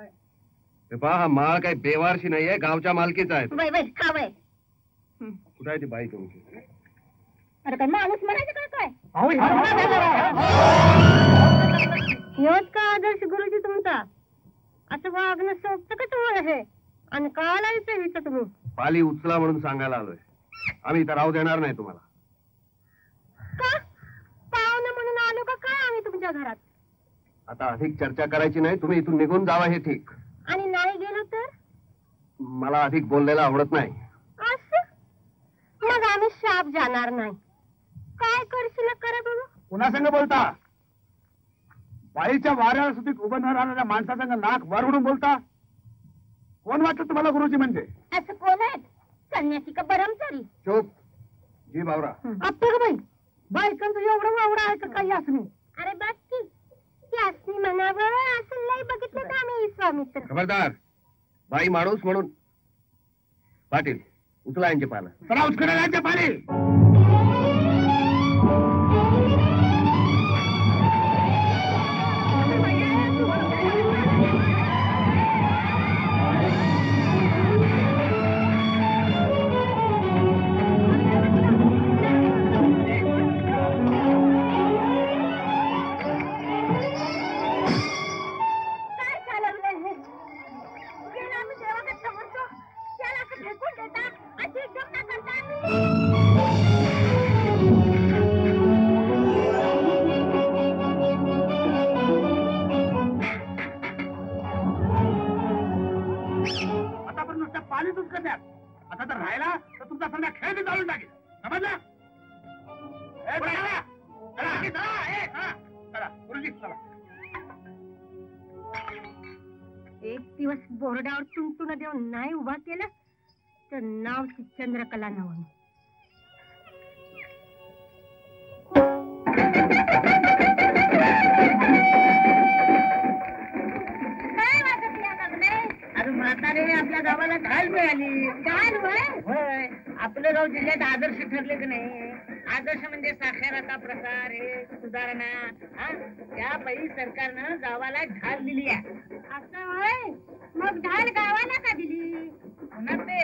हे पहा, हा माळ काही बेवारशी नाहीये, गावच्या मालकीचा आहे. कुठे आहे ती बाई तुमची? अरे काय माणूस म्हणायचं का काय? योच का आदर्श गुरुजी तुमचा? असं वागणं सोपतं का तुम्हाला हे? आणि का लावायचं हिचं तुम्ही? पाली उचला म्हणून सांगायला आलोय. आम्ही इथं राहू देणार नाही तुम्हाला. का? पाहुणं म्हणून आलो का काय आम्ही तुमच्या घरात? आता अधिक चर्चा करायची नाही, तुम्ही इथून निघून जावा हे ठीक. आणि नाही गेलो तर? मला अधिक बोललेला आवडत नाही. असं? मग आम्ही शाप जाणार नाही. काय करशील करा बघू. पुन्हा संग बोलता? बाईच्या वाऱ्याला सुद्धा उभं न राहणाऱ्या माणसासंग नाक वर उडून बोलता? कोण वाटतं तुम्हाला गुरुजी म्हणजे? असं कोण आहेत? संन्यासी का ब्रह्मचारी? चूप. जी बावरा. आपलं का बाई? बायकांचं एवढं वावडा आहे का काही असं नाही? अरे बाकी त्यासनी म्हणावं असं नाही बघितलं का आम्ही स्वामित्र. खबरदार. बाई माणूस म्हणून. पाटील उचला यांचे पानं. चला उचकडा यांचे पाणी. आता तर राहिला तर तुमचा सगळा खेळ चालून टाकेल. समजलं? गुरुजी चला. एक दिवस बोर्डावर तुंतुन देऊन नाही उभा केलं तर नाव चंद्रकला नावानं. काय वाटत या बघणे? अरे म्हातारे आपल्या गावाला ढाल मिळाली. ढाल होय? आपलं गाव जिल्ह्यात आदर्श ठरले की नाही? आदर्श म्हणजे साक्षरता प्रसार, हे सुधारणा. त्या बाई सरकारनं गावाला ढाल दिली आहे. असं होय? मग ढाल गावाला का दिली?